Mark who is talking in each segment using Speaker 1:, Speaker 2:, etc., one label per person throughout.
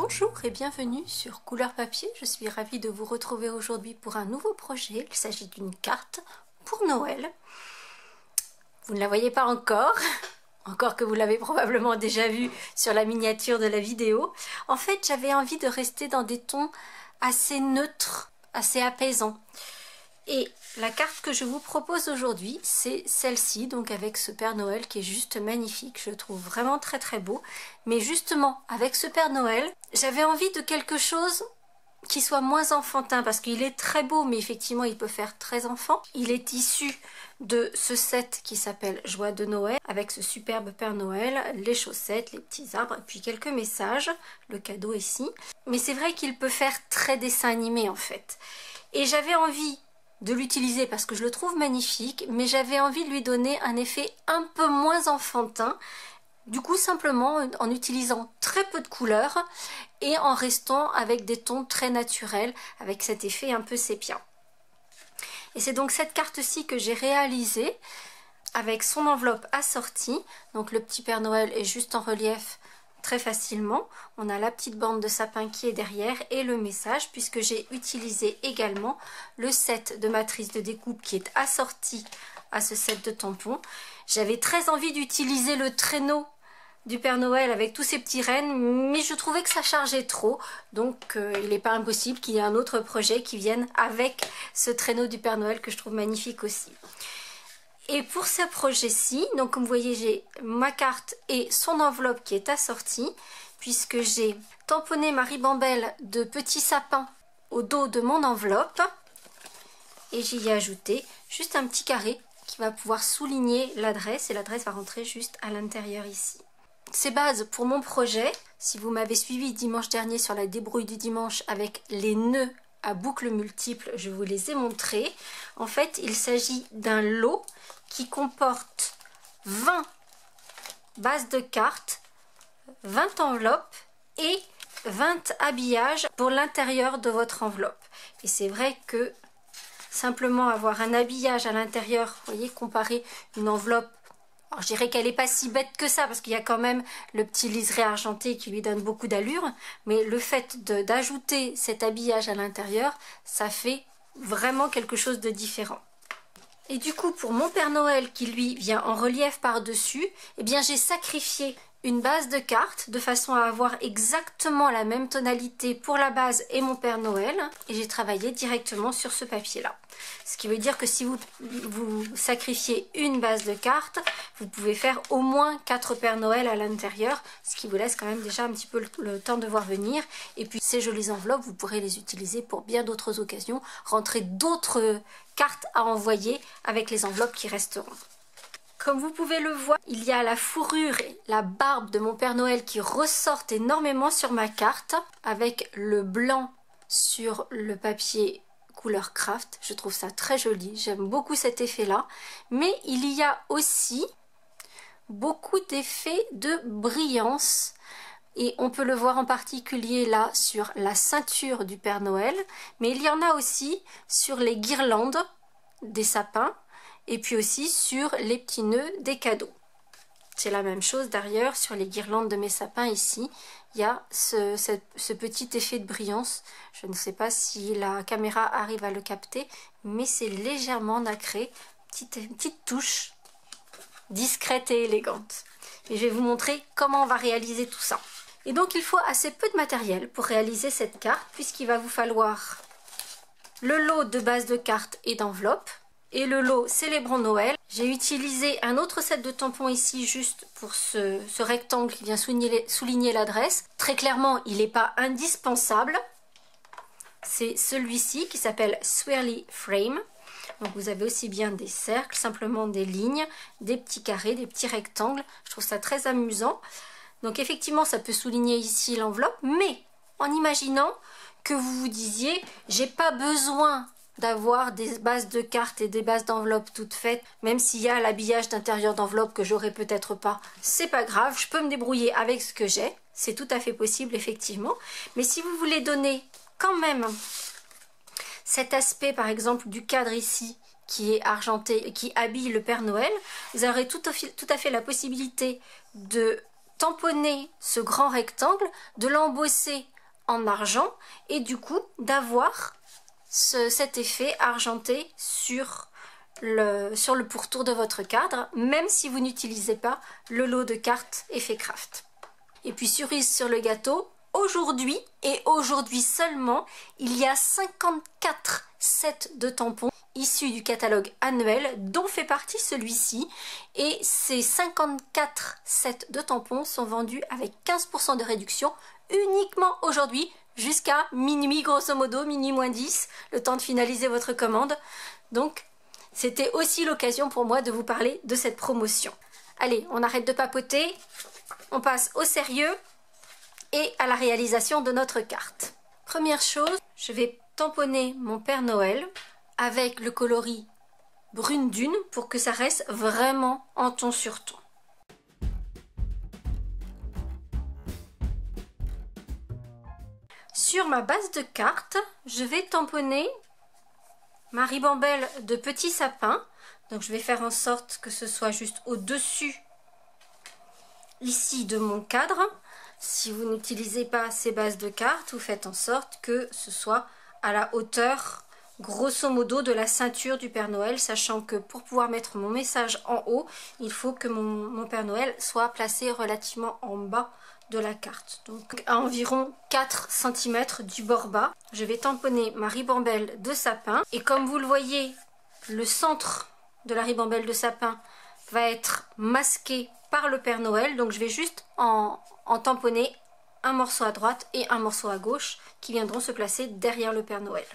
Speaker 1: Bonjour et bienvenue sur Couleur Papier. Je suis ravie de vous retrouver aujourd'hui pour un nouveau projet. Il s'agit d'une carte pour Noël. Vous ne la voyez pas encore, encore que vous l'avez probablement déjà vue sur la miniature de la vidéo. En fait, j'avais envie de rester dans des tons assez neutres, assez apaisants. Et la carte que je vous propose aujourd'hui, c'est celle-ci, donc avec ce Père Noël qui est juste magnifique. Je le trouve vraiment très très beau. Mais justement, avec ce Père Noël, j'avais envie de quelque chose qui soit moins enfantin, parce qu'il est très beau, mais effectivement, il peut faire très enfant. Il est issu de ce set qui s'appelle Joie de Noël, avec ce superbe Père Noël, les chaussettes, les petits arbres, et puis quelques messages, le cadeau ici. Mais c'est vrai qu'il peut faire très dessin animé, en fait. Et j'avais envie de l'utiliser parce que je le trouve magnifique, mais j'avais envie de lui donner un effet un peu moins enfantin, du coup simplement en utilisant très peu de couleurs et en restant avec des tons très naturels, avec cet effet un peu sépia. Et c'est donc cette carte-ci que j'ai réalisée avec son enveloppe assortie. Donc le petit Père Noël est juste en relief très facilement. On a la petite bande de sapin qui est derrière et le message, puisque j'ai utilisé également le set de matrice de découpe qui est assorti à ce set de tampons. J'avais très envie d'utiliser le traîneau du Père Noël avec tous ces petits rennes, mais je trouvais que ça chargeait trop, donc il n'est pas impossible qu'il y ait un autre projet qui vienne avec ce traîneau du Père Noël que je trouve magnifique aussi. Et pour ce projet-ci, donc comme vous voyez, j'ai ma carte et son enveloppe qui est assortie, puisque j'ai tamponné ma ribambelle de petits sapins au dos de mon enveloppe, et j'y ai ajouté juste un petit carré qui va pouvoir souligner l'adresse, et l'adresse va rentrer juste à l'intérieur ici. C'est base pour mon projet. Si vous m'avez suivi dimanche dernier sur la débrouille du dimanche avec les nœuds à boucles multiples, je vous les ai montrés. En fait, il s'agit d'un lot qui comporte 20 bases de cartes, 20 enveloppes et 20 habillages pour l'intérieur de votre enveloppe. Et c'est vrai que simplement avoir un habillage à l'intérieur, vous voyez, comparer une enveloppe, alors je dirais qu'elle n'est pas si bête que ça, parce qu'il y a quand même le petit liseré argenté qui lui donne beaucoup d'allure, mais le fait d'ajouter cet habillage à l'intérieur, ça fait vraiment quelque chose de différent. Et du coup, pour mon Père Noël qui lui vient en relief par-dessus, eh bien j'ai sacrifié une base de cartes de façon à avoir exactement la même tonalité pour la base et mon Père Noël, et j'ai travaillé directement sur ce papier-là. Ce qui veut dire que si vous sacrifiez une base de cartes, vous pouvez faire au moins 4 Pères Noël à l'intérieur, ce qui vous laisse quand même déjà un petit peu le temps de voir venir. Et puis ces jolies enveloppes, vous pourrez les utiliser pour bien d'autres occasions, rentrer d'autres cartes à envoyer avec les enveloppes qui resteront. Comme vous pouvez le voir, il y a la fourrure et la barbe de mon Père Noël qui ressortent énormément sur ma carte, avec le blanc sur le papier couleur craft. Je trouve ça très joli, j'aime beaucoup cet effet-là. Mais il y a aussi beaucoup d'effets de brillance. Et on peut le voir en particulier là sur la ceinture du Père Noël. Mais il y en a aussi sur les guirlandes des sapins. Et puis aussi sur les petits nœuds des cadeaux. C'est la même chose d'ailleurs sur les guirlandes de mes sapins ici. Il y a ce petit effet de brillance. Je ne sais pas si la caméra arrive à le capter, mais c'est légèrement nacré. Une petite touche discrète et élégante. Et je vais vous montrer comment on va réaliser tout ça. Et donc il faut assez peu de matériel pour réaliser cette carte, puisqu'il va vous falloir le lot de base de cartes et d'enveloppes, et le lot Célébrons Noël. J'ai utilisé un autre set de tampons ici juste pour ce rectangle qui vient souligner l'adresse. Très clairement, il n'est pas indispensable. C'est celui-ci qui s'appelle Swirly Frame. Donc vous avez aussi bien des cercles, simplement des lignes, des petits carrés, des petits rectangles. Je trouve ça très amusant. Donc effectivement, ça peut souligner ici l'enveloppe, mais en imaginant que vous vous disiez, j'ai pas besoin d'avoir des bases de cartes et des bases d'enveloppes toutes faites, même s'il y a l'habillage d'intérieur d'enveloppe que j'aurai peut-être pas, c'est pas grave, je peux me débrouiller avec ce que j'ai, c'est tout à fait possible effectivement. Mais si vous voulez donner quand même cet aspect par exemple du cadre ici qui est argenté, qui habille le Père Noël, vous aurez tout à fait la possibilité de tamponner ce grand rectangle, de l'embosser en argent et du coup d'avoir cet effet argenté sur le pourtour de votre cadre, même si vous n'utilisez pas le lot de cartes Effet Craft. Et puis cerise sur le gâteau, aujourd'hui et aujourd'hui seulement, il y a 54 sets de tampons issus du catalogue annuel dont fait partie celui-ci, et ces 54 sets de tampons sont vendus avec 15% de réduction uniquement aujourd'hui jusqu'à minuit grosso modo, minuit moins 10, le temps de finaliser votre commande. Donc c'était aussi l'occasion pour moi de vous parler de cette promotion. Allez, on arrête de papoter, on passe au sérieux et à la réalisation de notre carte. Première chose, je vais tamponner mon Père Noël avec le coloris brune dune pour que ça reste vraiment en ton sur ton. Sur ma base de carte, je vais tamponner ma ribambelle de petits sapins. Donc je vais faire en sorte que ce soit juste au-dessus ici de mon cadre. Si vous n'utilisez pas ces bases de cartes, vous faites en sorte que ce soit à la hauteur grosso modo de la ceinture du Père Noël, sachant que pour pouvoir mettre mon message en haut, il faut que mon Père Noël soit placé relativement en bas de la carte. Donc à environ 4 cm du bord bas, je vais tamponner ma ribambelle de sapin. Et comme vous le voyez, le centre de la ribambelle de sapin va être masqué par le Père Noël. Donc je vais juste en tamponner un morceau à droite et un morceau à gauche qui viendront se placer derrière le Père Noël.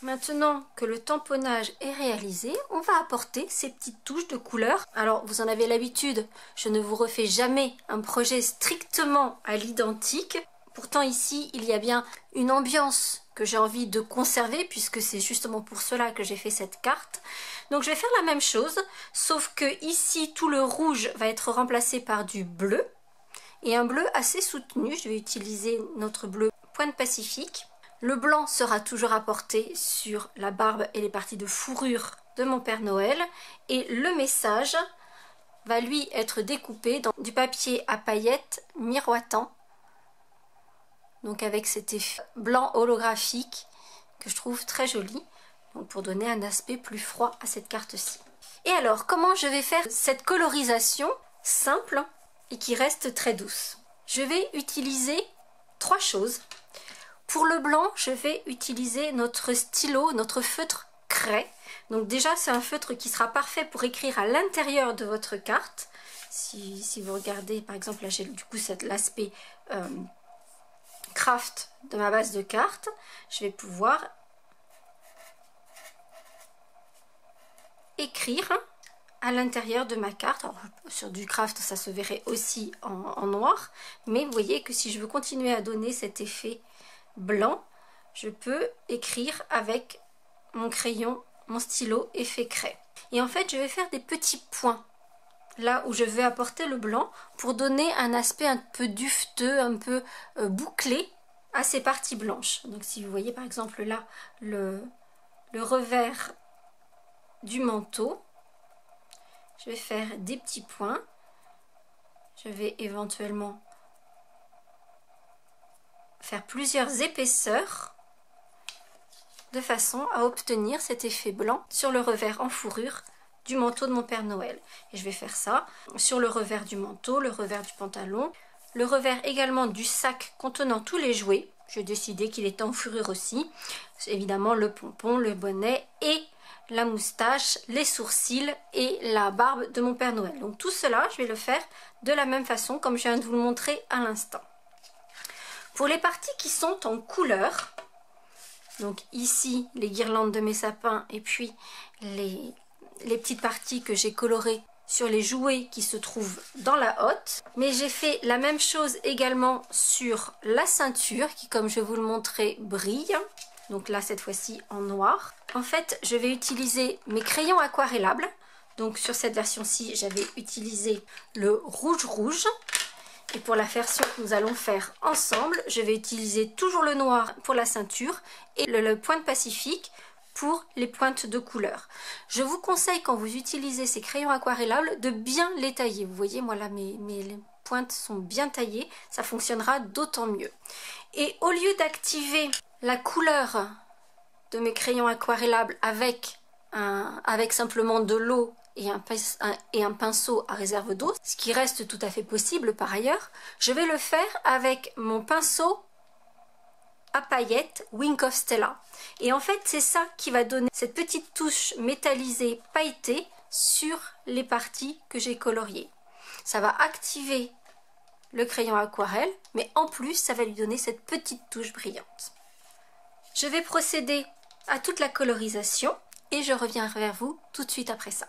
Speaker 1: Maintenant que le tamponnage est réalisé, on va apporter ces petites touches de couleur. Alors vous en avez l'habitude, je ne vous refais jamais un projet strictement à l'identique. Pourtant ici, il y a bien une ambiance que j'ai envie de conserver puisque c'est justement pour cela que j'ai fait cette carte. Donc je vais faire la même chose, sauf que ici tout le rouge va être remplacé par du bleu et un bleu assez soutenu. Je vais utiliser notre bleu Pointe Pacifique. Le blanc sera toujours apporté sur la barbe et les parties de fourrure de mon Père Noël et le message va lui être découpé dans du papier à paillettes miroitant. Donc avec cet effet blanc holographique que je trouve très joli, donc pour donner un aspect plus froid à cette carte-ci. Et alors, comment je vais faire cette colorisation simple et qui reste très douce? Je vais utiliser 3 choses. Pour le blanc, je vais utiliser notre stylo, notre feutre craie. Donc déjà, c'est un feutre qui sera parfait pour écrire à l'intérieur de votre carte. Si vous regardez, par exemple, là j'ai du coup l'aspect craft de ma base de carte, je vais pouvoir écrire à l'intérieur de ma carte. Alors, sur du craft, ça se verrait aussi en noir, mais vous voyez que si je veux continuer à donner cet effet blanc, je peux écrire avec mon crayon, mon stylo effet craie. Et en fait, je vais faire des petits points là où je vais apporter le blanc pour donner un aspect un peu dufteux, un peu bouclé à ces parties blanches. Donc si vous voyez par exemple là le revers du manteau, je vais faire des petits points. Je vais éventuellement faire plusieurs épaisseurs de façon à obtenir cet effet blanc sur le revers en fourrure du manteau de mon Père Noël. Et je vais faire ça sur le revers du manteau, le revers du pantalon, le revers également du sac contenant tous les jouets. J'ai décidé qu'il était en fourrure aussi. Évidemment le pompon, le bonnet et la moustache, les sourcils et la barbe de mon Père Noël. Donc tout cela, je vais le faire de la même façon comme je viens de vous le montrer à l'instant. Pour les parties qui sont en couleur, donc ici les guirlandes de mes sapins et puis les petites parties que j'ai colorées sur les jouets qui se trouvent dans la hotte. Mais j'ai fait la même chose également sur la ceinture qui, comme je vous le montrais, brille. Donc là cette fois-ci en noir. En fait je vais utiliser mes crayons aquarellables. Donc sur cette version-ci j'avais utilisé le rouge. Et pour la version que nous allons faire ensemble, je vais utiliser toujours le noir pour la ceinture et le Pointe Pacifique pour les pointes de couleur. Je vous conseille quand vous utilisez ces crayons aquarellables de bien les tailler. Vous voyez, moi là mes pointes sont bien taillées, ça fonctionnera d'autant mieux. Et au lieu d'activer la couleur de mes crayons aquarellables avec simplement de l'eau et un pinceau à réserve d'eau, ce qui reste tout à fait possible par ailleurs, je vais le faire avec mon pinceau à paillettes Wink of Stella. Et en fait, c'est ça qui va donner cette petite touche métallisée pailletée sur les parties que j'ai coloriées. Ça va activer le crayon aquarelle, mais en plus, ça va lui donner cette petite touche brillante. Je vais procéder à toute la colorisation et je reviens vers vous tout de suite après ça.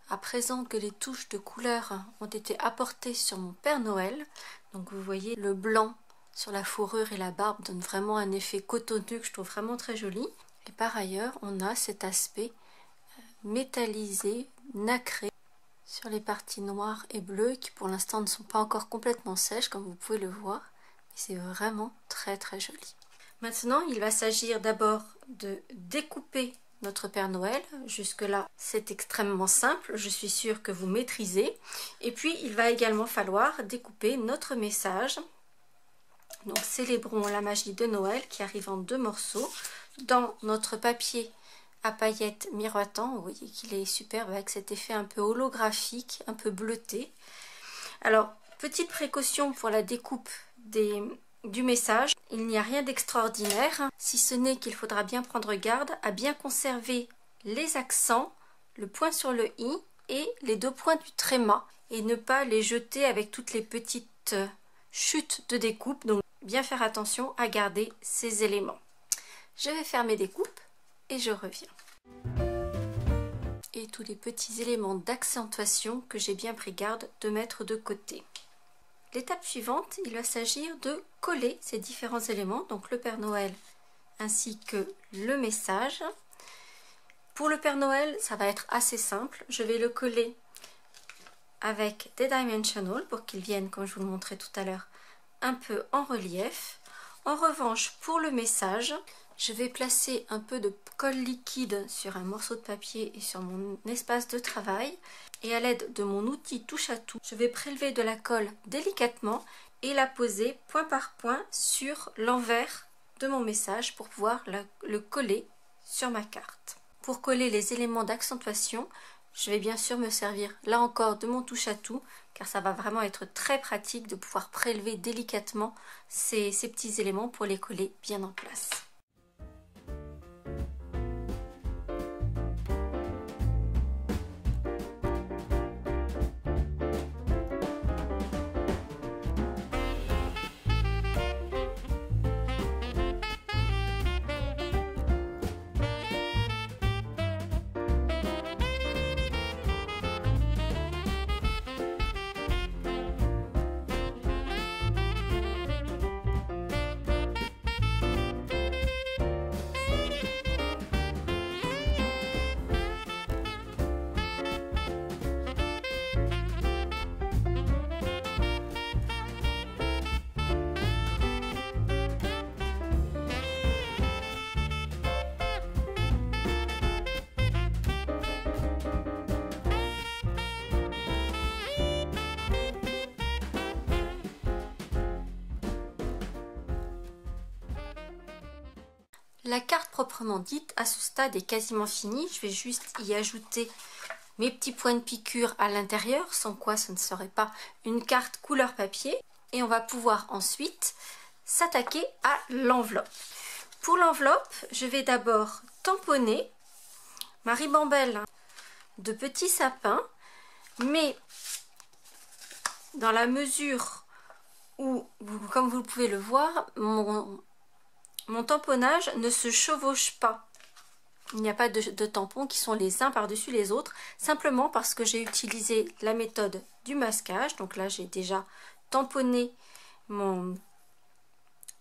Speaker 1: À présent que les touches de couleur ont été apportées sur mon Père Noël, donc vous voyez le blanc sur la fourrure et la barbe donne vraiment un effet cotonneux que je trouve vraiment très joli. Et par ailleurs, on a cet aspect métallisé, nacré sur les parties noires et bleues qui pour l'instant ne sont pas encore complètement sèches comme vous pouvez le voir. Mais c'est vraiment très très joli. Maintenant, il va s'agir d'abord de découper notre Père Noël. Jusque là c'est extrêmement simple, je suis sûre que vous maîtrisez. Et puis il va également falloir découper notre message, donc célébrons la magie de Noël, qui arrive en 2 morceaux dans notre papier à paillettes miroitant. Vous voyez qu'il est superbe avec cet effet un peu holographique, un peu bleuté. Alors petite précaution pour la découpe du message, il n'y a rien d'extraordinaire, si ce n'est qu'il faudra bien prendre garde à bien conserver les accents, le point sur le i et les 2 points du tréma et ne pas les jeter avec toutes les petites chutes de découpe. Donc bien faire attention à garder ces éléments. Je vais faire mes découpes et je reviens. Et tous les petits éléments d'accentuation que j'ai bien pris garde de mettre de côté. L'étape suivante, il va s'agir de coller ces différents éléments, donc le Père Noël ainsi que le message. Pour le Père Noël, ça va être assez simple. Je vais le coller avec des Dimensional pour qu'il vienne, comme je vous le montrais tout à l'heure, un peu en relief. En revanche, pour le message, je vais placer un peu de colle liquide sur un morceau de papier et sur mon espace de travail. Et à l'aide de mon outil touche à tout, je vais prélever de la colle délicatement et la poser point par point sur l'envers de mon message pour pouvoir le coller sur ma carte. Pour coller les éléments d'accentuation, je vais bien sûr me servir là encore de mon touche à tout, car ça va vraiment être très pratique de pouvoir prélever délicatement ces petits éléments pour les coller bien en place. La carte proprement dite à ce stade est quasiment finie. Je vais juste y ajouter mes petits points de piqûre à l'intérieur, sans quoi ce ne serait pas une carte couleur papier. Et on va pouvoir ensuite s'attaquer à l'enveloppe. Pour l'enveloppe, je vais d'abord tamponner ma ribambelle de petits sapins, mais dans la mesure où, comme vous pouvez le voir, mon tamponnage ne se chevauche pas. Il n'y a pas de tampons qui sont les uns par-dessus les autres, simplement parce que j'ai utilisé la méthode du masquage. Donc là, j'ai déjà tamponné mon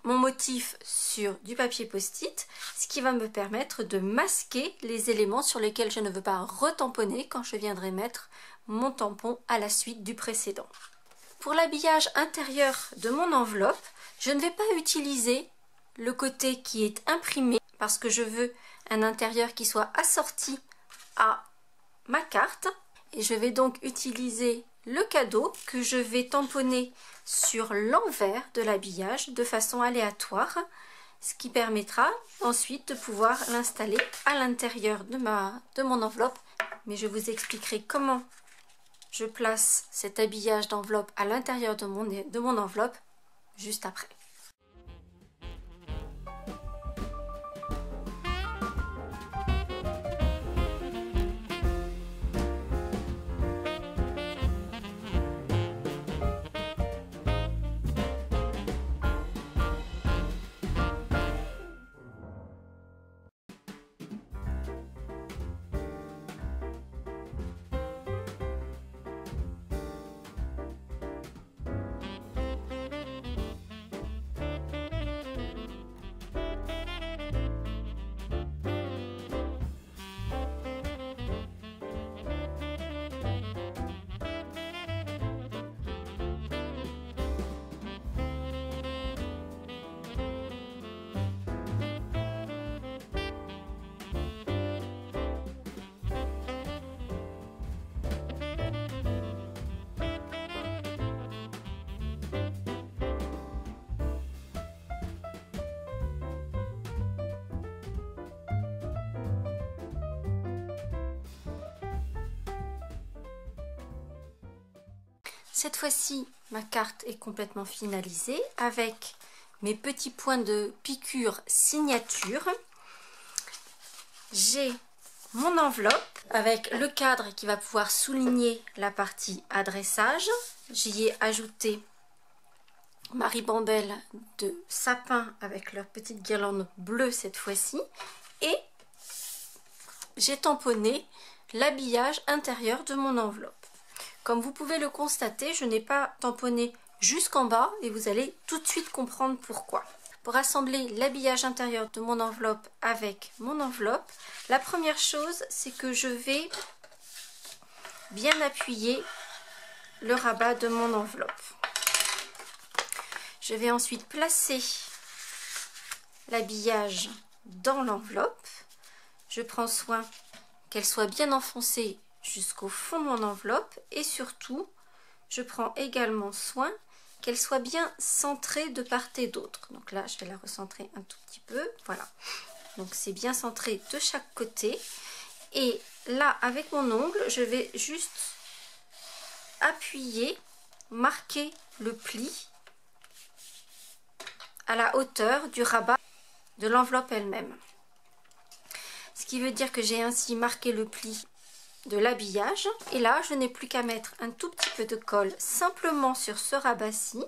Speaker 1: motif sur du papier post-it, ce qui va me permettre de masquer les éléments sur lesquels je ne veux pas retamponner quand je viendrai mettre mon tampon à la suite du précédent. Pour l'habillage intérieur de mon enveloppe, je ne vais pas utiliser le côté qui est imprimé parce que je veux un intérieur qui soit assorti à ma carte, et je vais donc utiliser le cadeau que je vais tamponner sur l'envers de l'habillage de façon aléatoire, ce qui permettra ensuite de pouvoir l'installer à l'intérieur de mon enveloppe. Mais je vous expliquerai comment je place cet habillage d'enveloppe à l'intérieur de mon enveloppe juste après. Cette fois-ci, ma carte est complètement finalisée avec mes petits points de piqûre signature. J'ai mon enveloppe avec le cadre qui va pouvoir souligner la partie adressage. J'y ai ajouté ma ribambelle de sapin avec leur petite guirlande bleue cette fois-ci. Et j'ai tamponné l'habillage intérieur de mon enveloppe. Comme vous pouvez le constater, je n'ai pas tamponné jusqu'en bas et vous allez tout de suite comprendre pourquoi. Pour assembler l'habillage intérieur de mon enveloppe avec mon enveloppe, la première chose, c'est que je vais bien appuyer le rabat de mon enveloppe. Je vais ensuite placer l'habillage dans l'enveloppe. Je prends soin qu'elle soit bien enfoncée jusqu'au fond de mon enveloppe et surtout je prends également soin qu'elle soit bien centrée de part et d'autre. Donc là je vais la recentrer un tout petit peu, voilà, donc c'est bien centré de chaque côté. Et là avec mon ongle je vais juste appuyer, marquer le pli à la hauteur du rabat de l'enveloppe elle-même, ce qui veut dire que j'ai ainsi marqué le pli de l'habillage. Et là je n'ai plus qu'à mettre un tout petit peu de colle simplement sur ce rabat-ci,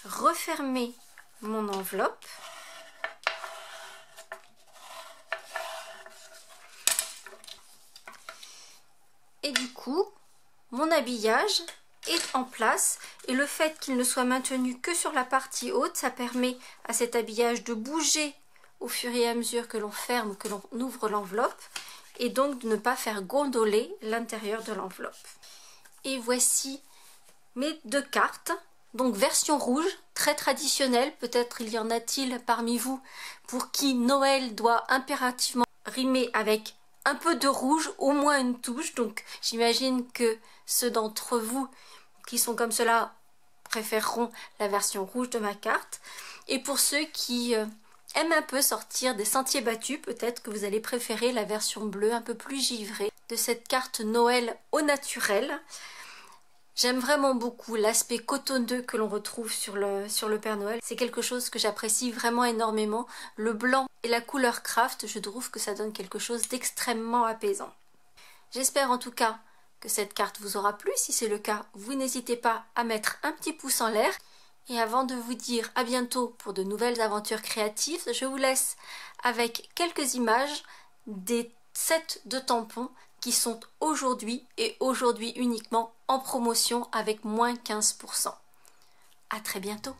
Speaker 1: refermer mon enveloppe et du coup mon habillage est en place. Et le fait qu'il ne soit maintenu que sur la partie haute, ça permet à cet habillage de bouger au fur et à mesure que l'on ferme ou que l'on ouvre l'enveloppe, et donc de ne pas faire gondoler l'intérieur de l'enveloppe. Et voici mes deux cartes, donc version rouge, très traditionnelle. Peut-être il y en a-t-il parmi vous pour qui Noël doit impérativement rimer avec un peu de rouge, au moins une touche. Donc j'imagine que ceux d'entre vous qui sont comme cela préféreront la version rouge de ma carte. Et pour ceux qui aiment un peu sortir des sentiers battus, peut-être que vous allez préférer la version bleue un peu plus givrée de cette carte Noël au naturel. J'aime vraiment beaucoup l'aspect cotonneux que l'on retrouve sur le Père Noël. C'est quelque chose que j'apprécie vraiment énormément. Le blanc et la couleur craft, je trouve que ça donne quelque chose d'extrêmement apaisant. J'espère en tout cas que cette carte vous aura plu. Si c'est le cas, vous n'hésitez pas à mettre un petit pouce en l'air. Et avant de vous dire à bientôt pour de nouvelles aventures créatives, je vous laisse avec quelques images des sets de tampons qui sont aujourd'hui et aujourd'hui uniquement en promotion avec moins 15%. À très bientôt.